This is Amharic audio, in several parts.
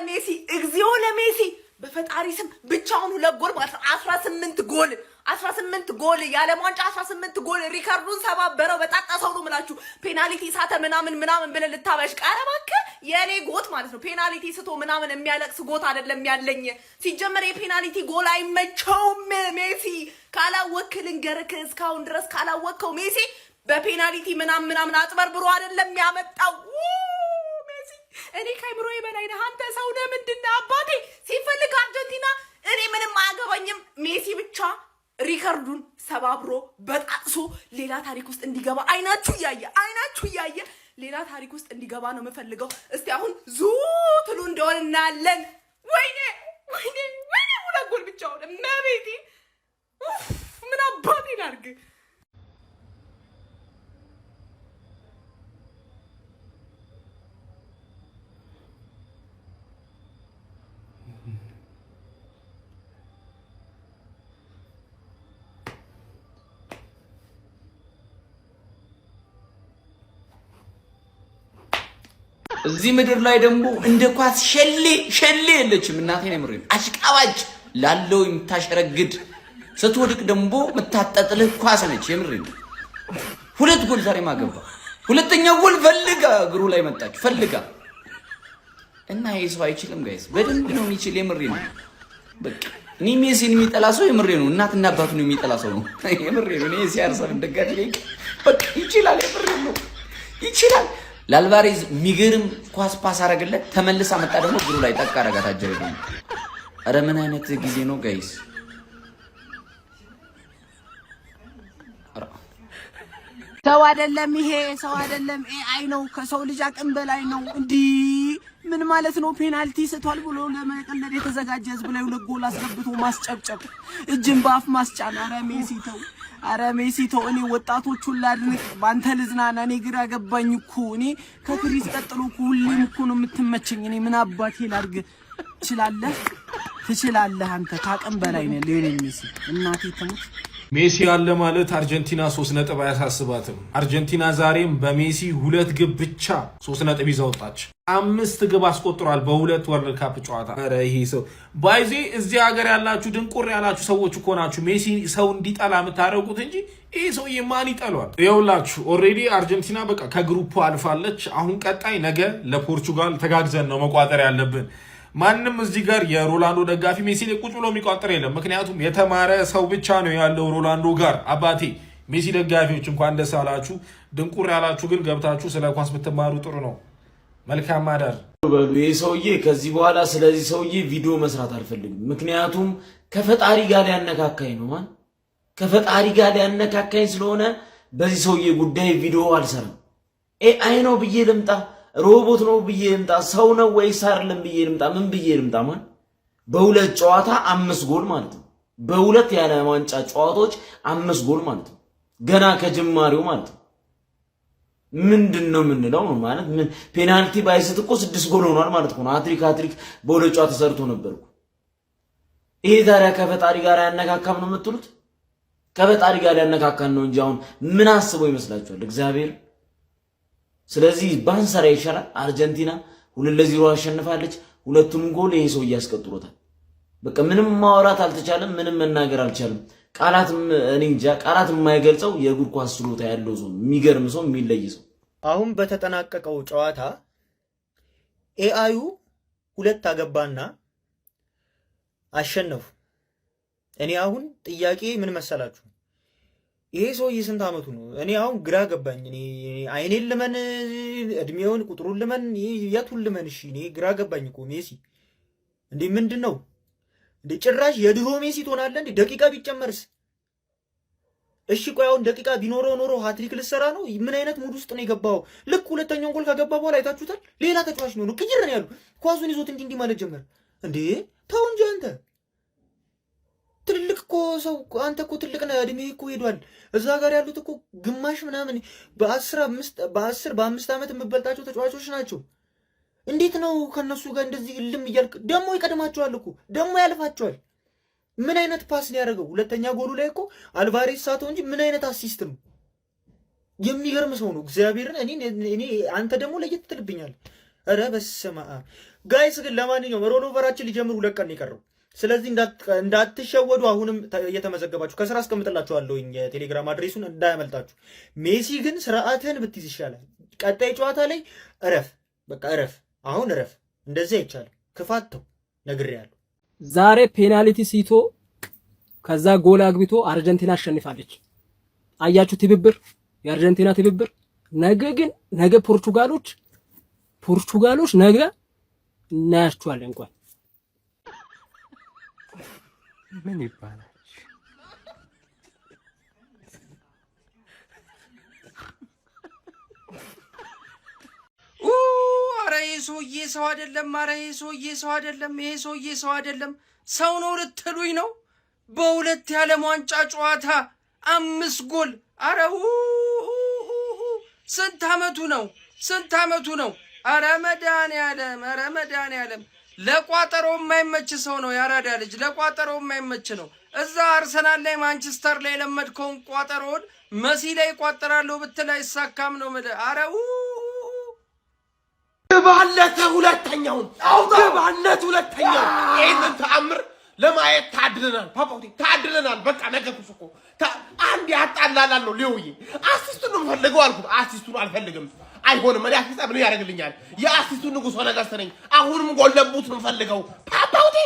ለሜሲ እግዚኦ ለሜሲ በፈጣሪ ስም ብቻውን ሁለት ጎል ማለት ነው 18 ጎል የዓለም ዋንጫ 18 ጎል ሪካርዱን ሰባበረው በጣጣሰው ነው የምላችሁ ፔናልቲ ሳተ ምናምን ብለን ልታበሽ ቀረባከ የኔ ጎት ማለት ነው ፔናልቲ ስቶ ምናምን የሚያለቅስ ጎት አይደለም ያለኝ ሲጀመር የፔናልቲ ጎል አይመቸውም ሜሲ ካላወክ ልንገርክ እስካሁን ድረስ ካላወከው ሜሲ በፔናልቲ ምናምን አጥበርብሮ አይደለም ያመጣው ሜሲ እኔ ካይምሮዬ በላይ ነህ አንተ ሰው ነህ ምንድነው አባቴ ሲፈልግ አርጀንቲና እኔ ምንም አያገባኝም ሜሲ ብቻ ሪካርዱን ሰባብሮ በጣጥሶ ሌላ ታሪክ ውስጥ እንዲገባ አይናችሁ ያየ ሌላ ታሪክ ውስጥ እንዲገባ ነው የምፈልገው እስቲ አሁን ዙትሉ እንደሆነ እናያለን ወይኔ ሁለት ጎል ብቻ ሆነ መቤቴ ምን አባቴ ላድርግ እዚህ ምድር ላይ ደግሞ እንደ ኳስ ሸሌ የለችም እናቴን አይምርም አሽቃባጭ ላለው የምታሸረግድ ስትወድቅ ደግሞ መታጠጥልህ ኳስ ነች የምርኝ ሁለት ጎል ዛሬ ማገባ ሁለተኛው ጎል ፈልጋ እግሩ ላይ መጣች ፈልጋ እና ይሄ ሰው አይችልም ጋይስ በደንብ ነው የሚችል የምርኝ በቃ እኔ ሜሲን የሚጠላ ሰው የምርኝ ነው እናትና አባቱን የሚጠላ ሰው ነው የምርኝ ነው እኔ ሲያርሰብ እንደጋት ልክ በቃ ይችላል የምርኝ ነው ይችላል ለአልቫሬዝ ሚገርም ኳስ ፓስ አረገለት ተመልሳ መጣ ደግሞ እግሩ ላይ ጠቅ አረጋት አጀረኝ አረ ምን አይነት ጊዜ ነው ጋይስ ሰው አይደለም ይሄ ሰው አይደለም ኤአይ ነው ከሰው ልጅ አቅም በላይ ነው እንዴ ምን ማለት ነው ፔናልቲ ስቷል ብሎ ለመቀለድ የተዘጋጀ ህዝብ ላይ ሁለት ጎል አስገብቶ ማስጨብጨብ እጅን ባፍ ማስጫን አረ ሜሲ ተው እኔ ወጣቶቹን ላድንቅ ባንተ ልዝናና እኔ ግራ ገባኝ እኮ እኔ ከክሪስ ቀጥሎ ሁሌም እኮ ነው የምትመቸኝ እኔ ምን አባቴ ላድርግ ትችላለህ አንተ ካቅም በላይ ነህ ሊዮኔል ሜሲ እናቴ ተሙት ሜሲ ያለ ማለት አርጀንቲና 3 ነጥብ አያሳስባትም አርጀንቲና ዛሬም በሜሲ 2 ግብ ብቻ 3 ነጥብ ይዘውጣች 5 ግብ አስቆጥሯል በሁለት ወርልድ ካፕ ጨዋታ አረ ይሄ ሰው ባይዚ እዚህ ሀገር ያላችሁ ድንቁር ያላችሁ ሰዎች እኮ ናችሁ ሜሲ ሰው እንዲጠላ የምታረጉት እንጂ ይሄ ሰው የማን ይጠላል ይኸውላችሁ ኦሬዲ አርጀንቲና በቃ ከግሩፑ አልፋለች አሁን ቀጣይ ነገ ለፖርቹጋል ተጋግዘን ነው መቋጠር ያለብን ማንንም እዚህ ጋር የሮላንዶ ደጋፊ ሜሲ ላይ ቁጭ ብሎ የሚቋጠር የለም ምክንያቱም የተማረ ሰው ብቻ ነው ያለው ሮላንዶ ጋር አባቴ ሜሲ ደጋፊዎች እንኳን ደስ አላችሁ ድንቁር ያላችሁ ግን ገብታችሁ ስለ ኳስ ብትማሩ ጥሩ ነው መልካም ማዳር ይሄ ሰውዬ ከዚህ በኋላ ስለዚህ ሰውዬ ቪዲዮ መስራት አልፈልግም ምክንያቱም ከፈጣሪ ጋር ያነካካኝ ነው ማን ከፈጣሪ ጋር ያነካካኝ ስለሆነ በዚህ ሰውዬ ጉዳይ ቪዲዮ አልሰራም ኤአይ ነው ብዬ ልምጣ ሮቦት ነው ብዬ ልምጣ ሰው ነው ወይስ አይደለም ብዬ ልምጣ ምን ብዬ ልምጣ ማን በሁለት ጨዋታ 5 ጎል ማለት ነው በሁለት የዓለም ዋንጫ ጨዋታዎች 5 ጎል ማለት ነው ገና ከጅማሬው ማለት ነው ምንድነው ምንለው ማለት ምን ፔናልቲ ባይስት እኮ 6 ጎል ሆኗል ማለት ነው ሃትሪክ በሁለት ጨዋታ ተሰርቶ ነበርኩ ይሄ ታዲያ ከፈጣሪ ጋር ያነካካም ነው የምትሉት ከፈጣሪ ጋር ያነካካን ነው እንጂ አሁን ምን አስበው ይመስላችኋል እግዚአብሔር ስለዚህ ባንሰራ ይሻላል አርጀንቲና 2-0 አሸንፋለች ሁለቱም ጎል ይሄ ሰው ያስቀጥሮታል በቃ ምንም ማውራት አልተቻለም ምንም መናገር አልቻለም ቃላትም እኔ እንጃ ቃላት የማይገልጸው የእግር ኳስ ችሎታ ያለው ሰው የሚገርም ሰው የሚለይ ሰው አሁን በተጠናቀቀው ጨዋታ ኤአዩ 2 አገባና አሸነፉ እኔ አሁን ጥያቄ ምን መሰላችሁ ይሄ ሰው የስንት አመቱ ነው እኔ አሁን ግራ ገባኝ እኔ አይኔን ልመን እድሜውን ቁጥሩን ልመን የቱን ልመን እሺ እኔ ግራ ገባኝ እኮ ሜሲ እንዴ ምንድነው እንዴ ጭራሽ የድሮ ሜሲ ትሆናለህ እንዴ ደቂቃ ቢጨመርስ እሺ ቆይ አሁን ደቂቃ ቢኖረው ሃትሪክ ልሰራ ነው ምን አይነት ሙድ ውስጥ ነው የገባው ልክ ሁለተኛውን ጎል ካገባ በኋላ አይታችሁታል ሌላ ተጫዋች ነው ቅይር ነው ያሉ ኳሱን ይዞት እንዲህ ማለት ጀመረ እንዴ ተው እንጂ አንተ ትልቅ እኮ ሰው አንተ እኮ ትልቅ ነህ እድሜ እኮ ሄዷል እዛ ጋር ያሉት እኮ ግማሽ ምናምን በ5 አመት የምበልጣቸው ተጫዋቾች ናቸው እንዴት ነው ከነሱ ጋር እንደዚህ ልም ይያልክ ደሞ ይቀድማቸዋል እኮ ደሞ ያልፋቸዋል ምን አይነት ፓስ ነው ያደረገው ሁለተኛ ጎሉ ላይ እኮ አልቫሬስ ሳተው እንጂ ምን አይነት አሲስት ነው የሚገርም ሰው ነው እግዚአብሔርን እኔ አንተ ደሞ ለየት ትልብኛል ኧረ በስመ አብ ጋይስ ግን ለማንኛውም ሮሎቨራችን ሊጀምር 2 ቀን ይቀረው። ስለዚህ እንዳትሸወዱ። አሁንም እየተመዘገባችሁ ከስራ አስቀምጥላችኋለሁ የቴሌግራም አድሬሱን እንዳያመልጣችሁ። ሜሲ ግን ስርዓትህን ብትይዝ ይሻላል። ቀጣይ ጨዋታ ላይ እረፍ፣ በቃ እረፍ፣ አሁን እረፍ። እንደዚህ አይቻልም። ክፋተው ነግሬያለሁ። ዛሬ ፔናልቲ ሲቶ ከዛ ጎል አግብቶ አርጀንቲና አሸንፋለች። አያችሁ ትብብር፣ የአርጀንቲና ትብብር። ነገ ፖርቹጋሎች ነገ እናያችኋለን። እንኳን ምን ይባላል አረ ይሄ ሰውዬ ሰው አይደለም። አረ ይሄ ሰውዬ ሰው አይደለም። ይሄ ሰውዬ ሰው አይደለም። ሰው ነው ልትሉኝ ነው? በሁለት የዓለም ዋንጫ ጨዋታ 5 ጎል። አረ ስንት አመቱ ነው? ስንት አመቱ ነው? አረ መድኃኒዓለም ለቋጠሮ የማይመች ሰው ነው። ያራዳ ልጅ ለቋጠሮ የማይመች ነው። እዛ አርሰናል ላይ ማንቸስተር ላይ ለመድከውን ቋጠሮን መሲ ላይ ቋጠራለሁ ብትል አይሳካም ነው ማለት። አረ ግባለት ሁለተኛውን ግባለት ሁለተኛው። ይሄንን ተአምር ለማየት ታድለናል። ፓፓውቲ ታድለናል። በቃ ነገርኩሽ እኮ አንድ ያጣላላል ነው ሊውይ አሲስቱን ነው ፈልገው አልኩት። አሲስቱን አልፈልግም፣ አይሆንም። እኔ አሲስት ምን ያደርግልኛል? የአሲስቱን ንጉስ ሆነ ገስተነኝ። አሁንም ጎለቡት ነው ፈልገው ፓፓውቲ።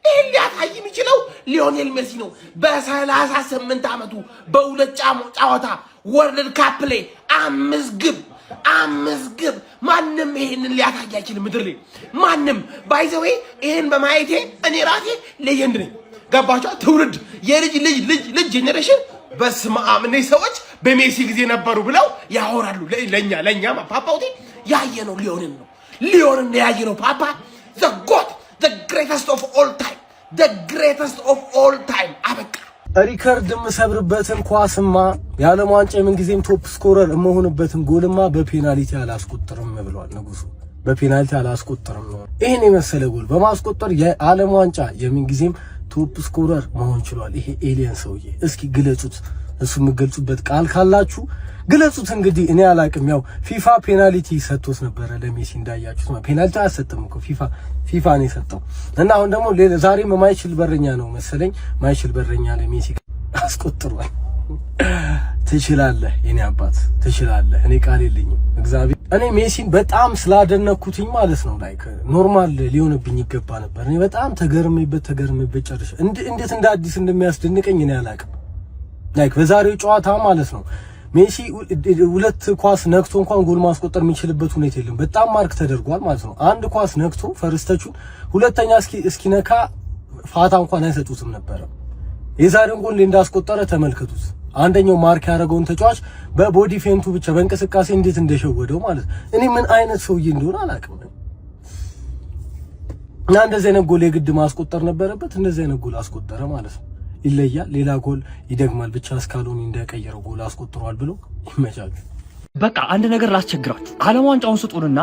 ይሄን ሊያሳይ የሚችለው ሊዮኔል ሜሲ ነው። በ38 አመቱ በሁለት ጨዋታ ወርልድ ካፕ ላይ 5 ግብ ማንም ይሄንን ሊያሳይ አይችልም። ምድር ላይ ማንም ባይዘዌ ይሄን በማየቴ እኔ ራሴ ሌጀንድ ነኝ። ገባችሁ? ትውልድ የልጅ ጄኔሬሽን በስመ አብ እነዚህ ሰዎች በሜሲ ጊዜ ነበሩ ብለው ያወራሉ። ለኛ ፓፓውቲ ያየነው ሊዮንን ያየነው ፓፓ the greatest of all time አበቃ። ሪከርድ የምሰብርበትን ኳስማ የዓለም ዋንጫ የምንጊዜም ቶፕ ስኮረር የምሆንበትን ጎልማ በፔናልቲ አላስቆጥርም ብሏል ንጉሱ። በፔናልቲ አላስቆጥርም ነው። ይሄን የመሰለ ጎል በማስቆጠር የዓለም ዋንጫ የምንጊዜም ቶፕ ስኮረር መሆን ችሏል። ይሄ ኤሊየን ሰውዬ እስኪ ግለጹት። እሱ የምገልጹበት ቃል ካላችሁ ግለጹት። እንግዲህ እኔ አላቅም። ያው ፊፋ ፔናልቲ ሰጥቶት ነበረ ለሜሲ እንዳያችሁት ነው። ፔናልቲ አሰጥም እኮ ፊፋ ነው የሰጠው። እና አሁን ደግሞ ዛሬም ማይችል በረኛ ነው መሰለኝ ማይችል በረኛ ለሜሲ አስቆጥሯል። ትችላለህ የኔ አባት ትችላለህ። እኔ ቃል የለኝም እግዚአብሔር። እኔ ሜሲን በጣም ስላደነኩትኝ ማለት ነው ላይክ ኖርማል ሊሆንብኝ ይገባ ነበር። እኔ በጣም ተገርሜበት ጨርሼ እንዴት እንደ አዲስ እንደሚያስደንቀኝ እኔ አላቅም። ላይክ በዛሬው ጨዋታ ማለት ነው ሜሲ 2 ኳስ ነክቶ እንኳን ጎል ማስቆጠር የሚችልበት ሁኔታ የለም። በጣም ማርክ ተደርጓል ማለት ነው። አንድ ኳስ ነክቶ ፈርስተቹን ሁለተኛ እስኪነካ ፋታ እንኳን አይሰጡትም ነበር። የዛሬውን ጎል እንዳስቆጠረ ተመልከቱት። አንደኛው ማርክ ያደረገውን ተጫዋች በቦዲ ፌንቱ ብቻ በእንቅስቃሴ እንዴት እንደሸወደው ማለት እኔ ምን አይነት ሰውዬ እንደሆነ አላውቅም። እና እንደዚህ አይነት ጎል የግድ ማስቆጠር ነበረበት። እንደዚህ አይነት ጎል አስቆጠረ ማለት ነው። ይለያል። ሌላ ጎል ይደግማል ብቻ እስካልሆነ እንደቀየረው ጎል አስቆጥሯል ብሎ ይመቻል። በቃ አንድ ነገር ላስቸግራችሁ። ዓለም ዋንጫውን ስጡንና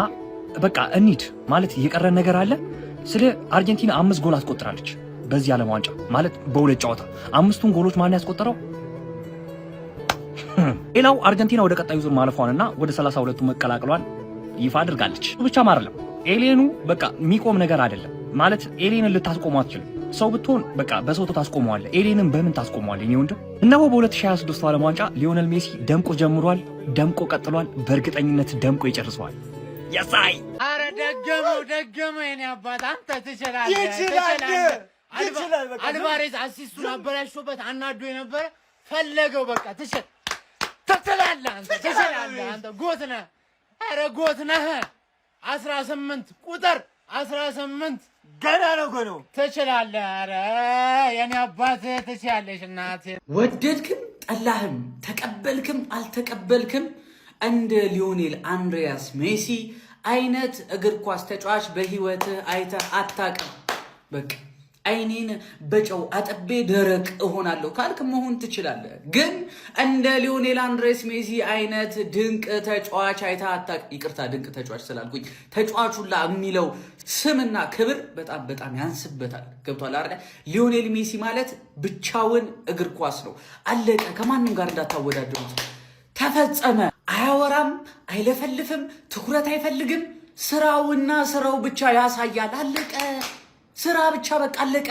በቃ እንሂድ ማለት እየቀረን ነገር አለ። ስለ አርጀንቲና 5 ጎል አስቆጥራለች በዚህ ዓለም ዋንጫ ማለት በሁለት ጨዋታ 5ቱን ጎሎች ማን ያስቆጠረው? ሌላው አርጀንቲና ወደ ቀጣዩ ዙር ማለፏንና ወደ 32ቱ መቀላቀሏን ይፋ አድርጋለች። ብቻም አይደለም ኤሊየኑ በቃ የሚቆም ነገር አይደለም ማለት ኤሊየንን ልታስቆመው አትችልም። ሰው ብትሆን በቃ በሰው ታስቆመዋለህ። ኤሊየንን በምን ታስቆመዋለህ? እኔ ወንድ እነሆ በ2026 ዓለም ዋንጫ ሊዮኔል ሜሲ ደምቆ ጀምሯል፣ ደምቆ ቀጥሏል፣ በእርግጠኝነት ደምቆ ይጨርሰዋል። ያሳይ አረ ደገመው የኔ አባት አንተ ትችላለህ። አልቫሬዝ አሲስቱን አበላሽቶበት አናዶ የነበረ ፈለገው በቃ ትችላለህ አንተ ጎት ነህ። አረ ጎት ነህ። 18 ቁጥር 18 ገና ነው ትችላለህ። አረ የኔ አባት ትችላለሽ እናቴ። ወደድክም ጠላህም ተቀበልክም አልተቀበልክም እንደ ሊዮኔል አንድሪያስ ሜሲ አይነት እግር ኳስ ተጫዋች በህይወትህ አይተህ አታውቅም። በቃ አይኔን በጨው አጥቤ ደረቅ እሆናለሁ ካልክ መሆን ትችላለህ። ግን እንደ ሊዮኔል አንድሬስ ሜሲ አይነት ድንቅ ተጫዋች አይተህ አታውቅም። ይቅርታ ድንቅ ተጫዋች ስላልኩኝ ተጫዋቹላ የሚለው ስምና ክብር በጣም ያንስበታል። ገብቷል አይደል? ሊዮኔል ሜሲ ማለት ብቻውን እግር ኳስ ነው። አለቀ። ከማንም ጋር እንዳታወዳደሩት። ተፈጸመ። አያወራም፣ አይለፈልፍም፣ ትኩረት አይፈልግም። ስራውና ስራው ብቻ ያሳያል። አለቀ። ስራ ብቻ በቃ አለቀ።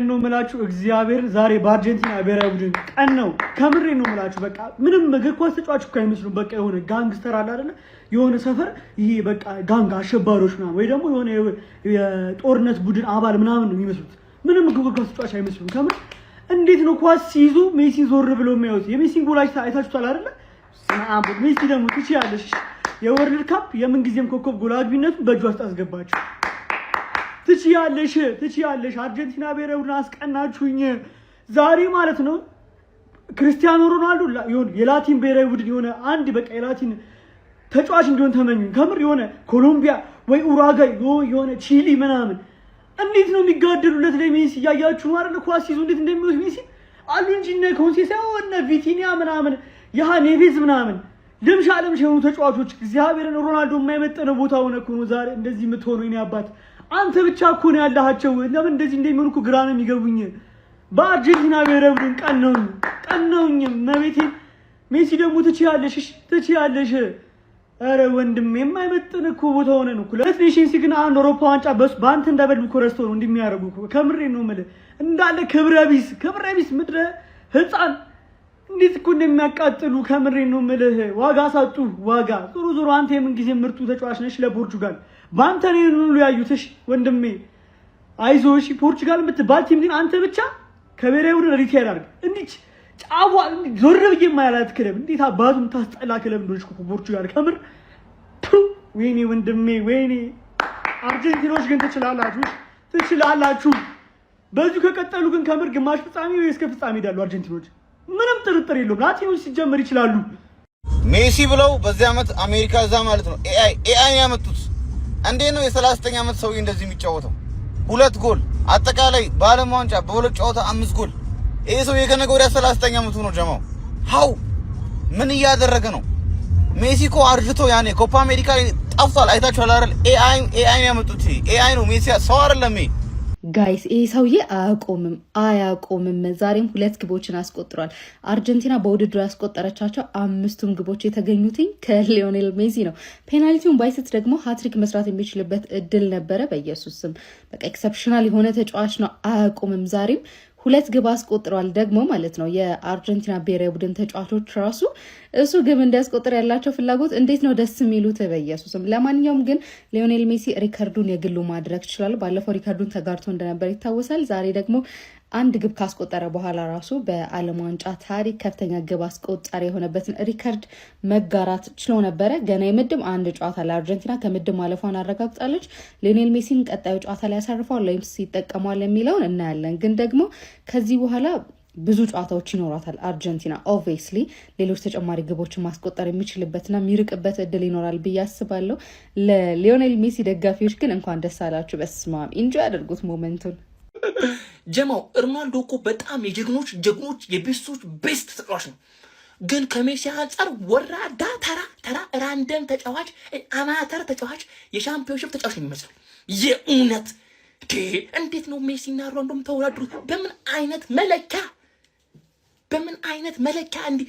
ነው የምላችሁ እግዚአብሔር ዛሬ በአርጀንቲና ብሔራዊ ቡድን ቀን ነው። ከምሬ ነው የምላችሁ። በቃ ምንም እግር ኳስ ተጫዋች እኮ አይመስሉም። በቃ የሆነ ጋንግስተር አለ አይደለ? የሆነ ሰፈር ይሄ በቃ ጋንግ አሸባሪዎች ምናምን ወይ ደግሞ የሆነ የጦርነት ቡድን አባል ምናምን ነው የሚመስሉት። ምንም እግር ኳስ ተጫዋች አይመስሉም። ከምር እንዴት ነው ኳስ ሲይዙ ሜሲ ዞር ብሎ የሚያዩት? የሜሲን ጎል አይታችኋል አይደለ? ሜሲ ደግሞ ትችያለሽ። የወርልድ ካፕ የምንጊዜም ኮከብ ጎል አግቢነቱን በእጁ አስገባችሁ። ትችያለሽ። አርጀንቲና ብሔራዊ ቡድን አስቀናችሁኝ ዛሬ ማለት ነው። ክርስቲያኖ ሮናልዶ ይሁን የላቲን ብሔራዊ ቡድን የሆነ አንድ በቃ የላቲን ተጫዋች እንዲሆን ተመኙኝ። ከምር የሆነ ኮሎምቢያ ወይ ኡራጋይ የሆነ ቺሊ ምናምን እንዴት ነው የሚጋደሉለት ለሜሲ እያያችሁ ማለት ነው። ኳስ ይዞ እንዴት እንደሚወስ ሜሲ አሉ እንጂ እነ ኮንሴሳው እነ ቪቲኒያ ምናምን ያህ ኔቬዝ ምናምን ልምሻ የሆኑ ተጫዋቾች እግዚአብሔርን ሮናልዶ የማይመጠነው ቦታ ሆነ እኮ ነው ዛሬ እንደዚህ የምትሆነው። የኔ አባት አንተ ብቻ እኮ ነው ያላቸው። ለምን እንደዚህ እንደሚሆኑ እኮ ግራ ነው የሚገቡኝ። በአርጀንቲና ብሔራዊ ቡድን ቀነውኝ መቤቴ። ሜሲ ደግሞ ትችያለሽ። አረ ወንድም የማይመጥን እኮ ቦታ ሆነ ነው እኮ ለኔሽንስ ግን አንድ አውሮፓ ዋንጫ በአንተ እንዳበል ኮረስቶ ነው እንደሚያደርጉ እኮ። ከምሬ ነው የምልህ እንዳለ ክብረቢስ ምድረ ህፃን እንዴት እኮ እንደሚያቃጥሉ ከምሬ ነው የምልህ። ዋጋ ሳጡ ዋጋ። ዞሮ አንተ የምን ጊዜ ምርጡ ተጫዋች ነሽ ለፖርቹጋል። በአንተ ነው ሁሉ ያዩትሽ ወንድሜ። አይዞሽ ፖርቹጋል የምትባል ቲም ግን አንተ ብቻ ከብሔራዊ ቡድን ሪታየር አድርግ። እንዲች ጫዋ ዞር ብዬ የማያላት ክለብ እንዴት አባቱም ታስጠላ ክለብ እንደሆነች እኮ ፖርቹጋል ከምር። ወይኔ ወንድሜ ወይኔ። አርጀንቲኖች ግን ትችላላችሁ። በዚሁ ከቀጠሉ ግን ከምር ግማሽ ፍጻሜ ወይ እስከ ፍጻሜ ሄዳሉ አርጀንቲኖች። ምንም ጥርጥር የለውም። ላቲኖች ሲጀመር ይችላሉ። ሜሲ ብለው በዚህ ዓመት አሜሪካ እዛ ማለት ነው ኤአይ ያመጡት። እንዴት ነው የ39 ዓመት ሰውዬ እንደዚህ የሚጫወተው? 2 ጎል አጠቃላይ በዓለም ዋንጫ በሁለት ጨዋታ 5 ጎል። ይሄ ሰውዬ ከነገ ወዲያ 39 ዓመቱ ነው ጀማው። ሃው ምን እያደረገ ነው? ሜሲ እኮ አርጅቶ ያኔ ኮፓ አሜሪካ ጠፍቷል። አይታችኋል አይደል? ኤአይ ያመጡት። ኤአይ ነው ሜሲ ሰው አይደለም። ጋይስ ይህ ሰውዬ አያቆምም። ዛሬም 2 ግቦችን አስቆጥሯል። አርጀንቲና በውድድሩ ያስቆጠረቻቸው 5ቱም ግቦች የተገኙትኝ ከሊዮኔል ሜሲ ነው። ፔናልቲውን ባይስት ደግሞ ሃትሪክ መስራት የሚችልበት እድል ነበረ። በኢየሱስ ስም በቃ ኤክሰፕሽናል የሆነ ተጫዋች ነው። አያቆምም። ዛሬም 2 ግብ አስቆጥሯል ደግሞ ማለት ነው። የአርጀንቲና ብሔራዊ ቡድን ተጫዋቾች ራሱ እሱ ግብ እንዲያስቆጥር ያላቸው ፍላጎት እንዴት ነው ደስ የሚሉት በኢየሱስም። ለማንኛውም ግን ሊዮኔል ሜሲ ሪከርዱን የግሉ ማድረግ ይችላል። ባለፈው ሪከርዱን ተጋርቶ እንደነበር ይታወሳል። ዛሬ ደግሞ 1 ግብ ካስቆጠረ በኋላ ራሱ በዓለም ዋንጫ ታሪክ ከፍተኛ ግብ አስቆጣሪ የሆነበትን ሪከርድ መጋራት ችሎ ነበረ። ገና የምድብ 1 ጨዋታ ለአርጀንቲና ከምድብ ማለፏን አረጋግጣለች። ሊዮኔል ሜሲን ቀጣዩ ጨዋታ ላይ ያሳርፈዋል ወይም ይጠቀሟል የሚለውን እናያለን። ግን ደግሞ ከዚህ በኋላ ብዙ ጨዋታዎች ይኖራታል አርጀንቲና። ኦብቪየስሊ ሌሎች ተጨማሪ ግቦችን ማስቆጠር የሚችልበትና የሚርቅበት እድል ይኖራል ብዬ አስባለሁ። ለሊዮኔል ሜሲ ደጋፊዎች ግን እንኳን ደስ አላችሁ። በስማም ኢንጆይ ያደርጉት ሞመንቱን። ጀማው ሮናልዶ እኮ በጣም የጀግኖች የቤስቶች ቤስት ተጫዋች ነው። ግን ከሜሲ አንጻር ወራዳ ተራ ራንደም ተጫዋች፣ አማተር ተጫዋች፣ የሻምፒዮንሺፕ ተጫዋች ነው የሚመስለው። የእውነት እንዴት ነው ሜሲና ሮናልዶ ተወዳድሩት? በምን አይነት መለኪያ እንዲህ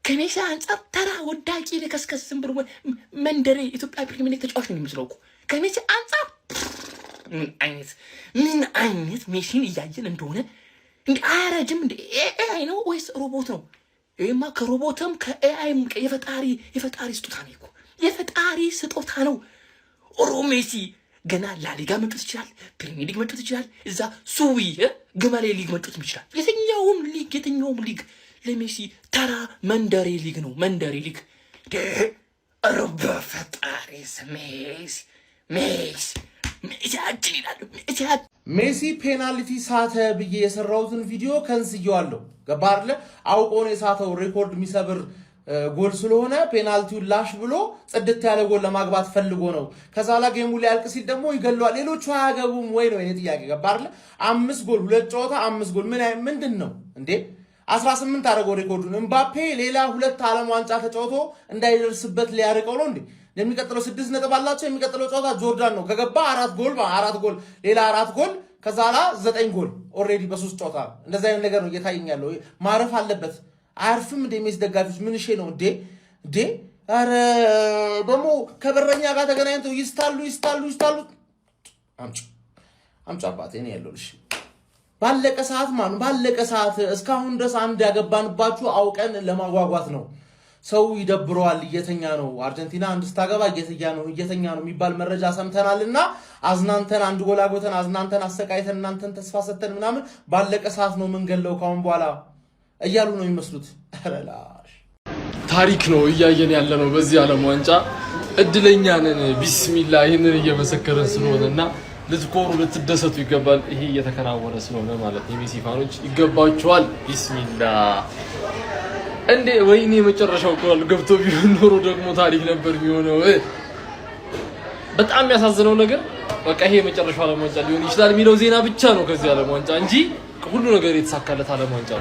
ከሜሲ አንጻር ተራ ወዳቂ ለከስከስ ዝም ብሎ መንደሬ ኢትዮጵያ ፕሪሚየር ሊግ ተጫዋች ነው የሚመስለው እኮ ከሜሲ አንጻር። ምን አይነት ሜሲን እያየን እንደሆነ እንዴ! አያረጅም እንዴ? ኤአይ ነው ወይስ ሮቦት ነው? ይሄማ ከሮቦትም ከኤአይም የፈጣሪ ስጦታ ነው እኮ የፈጣሪ ስጦታ ነው። ሜሲ ገና ላሊጋ መጫወት ይችላል፣ ፕሪሚየር ሊግ መጫወት ይችላል፣ እዛ ሱዊ ግመሌ ሊግ መጫወት ይችላል። የትኛውም ሊግ ለሜሲ ተራ መንደሬ ሊግ ነው። መንደሬ ሊግ በፈጣሪ ሜሲ ፔናልቲ ሳተ ብዬ የሰራሁትን ቪዲዮ ከንስየዋለሁ። ገባህ አይደለ? አውቆ ነው የሳተው። ሬኮርድ የሚሰብር ጎል ስለሆነ ፔናልቲውን ላሽ ብሎ ጽድት ያለ ጎል ለማግባት ፈልጎ ነው። ከዛ ላይ ጌሙ ሊያልቅ ሲል ደግሞ ይገለዋል። ሌሎቹ አያገቡም ወይ ነው የኔ ጥያቄ። ገባህ አይደለ? 5 ጎል 2 ጨዋታ 5 ጎል ምንድን ነው እንዴ? 18 አደረገው ሬኮርዱን። እምባፔ ሌላ 2 ዓለም ዋንጫ ተጫውቶ እንዳይደርስበት ሊያርቀው ነው እንዴ? የሚቀጥለው 6 ነጥብ አላቸው። የሚቀጥለው ጨዋታ ጆርዳን ነው። ከገባ 4 ጎል ሌላ 4 ጎል ከዛ ላይ 9 ጎል ኦልሬዲ በ3 ጨዋታ። እንደዛ አይነት ነገር ነው እየታየኝ ያለው። ማረፍ አለበት። አያርፍም እንደ ሜሲ ደጋፊዎች ምን እሺ ነው እንዴ? አረ ደግሞ ከበረኛ ጋር ተገናኝተው ይስታሉ። አምጪ አባቴ እኔ ያለሁልሽ። ባለቀ ሰዓት እስካሁን ድረስ አንድ ያገባንባችሁ አውቀን ለማጓጓት ነው። ሰው ይደብረዋል፣ እየተኛ ነው። አርጀንቲና አንድ ስታገባ እየተኛ ነው የሚባል መረጃ ሰምተናልና አዝናንተን አንድ ጎል አግብተን አዝናንተን አሰቃይተን እናንተን ተስፋ ሰተን ምናምን ባለቀ ሰዓት ነው መንገለው ካሁን በኋላ እያሉ ነው የሚመስሉት። አረላሽ ታሪክ ነው እያየን ያለ ነው። በዚህ ዓለም ዋንጫ እድለኛ ነን። ቢስሚላ ይህንን እየመሰከረን ስለሆነና ልትኮሩ ልትደሰቱ ይገባል። ይሄ እየተከናወነ ስለሆነ ማለት የሜሲ ፋኖች ይገባቸዋል። ቢስሚላ እንዴ ወይኔ መጨረሻው ጎል ገብቶ ቢሆን ኖሮ ደግሞ ታሪክ ነበር የሚሆነው። በጣም የሚያሳዝነው ነገር በቃ ይሄ መጨረሻው ዓለም ዋንጫ ሊሆን ይችላል የሚለው ዜና ብቻ ነው ከዚህ ዓለም ዋንጫ እንጂ ሁሉ ነገር የተሳካለት ዓለም ዋንጫ ነው።